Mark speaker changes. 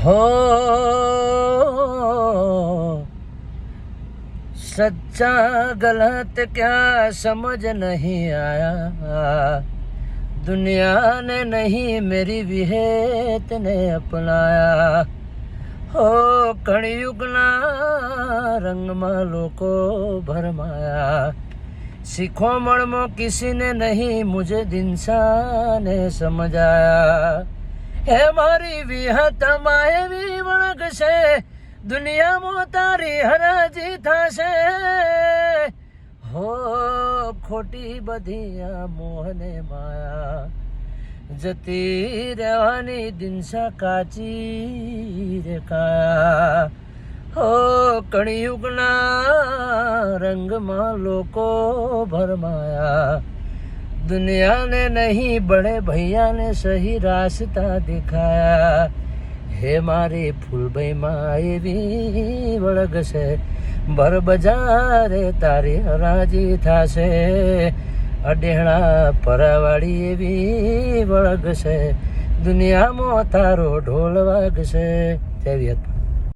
Speaker 1: हो सच्चा गलत क्या समझ नहीं आया, दुनिया ने नहीं मेरी विहेत ने अपनाया। हो कलयुगना रंगમાં લોકો ભરમાયા, શિખોમણમાં किसी ने नहीं मुझे दिनसा ने समझाया। હે મારી વિહતમાં એવી વળગ છે, દુનિયામાં તારી હરાજી થશે। હો ખોટી બધી આ મોહને માયા, જતી રહેવાની દિનસા કાચી રે કાયા। હો કળિયુગના રંગમાં લોકો ભરમાયા, दुनिया ने नहीं बड़े भैया ने सही रास्ता दिखाया। हे मारी फूलबाई माँ एवी वळग छे, बर बजारे तारी हराजी थाशे। अडेहणा परावाड़ी एवी वळग छे, दुनिया में तारो ढोल वागशे।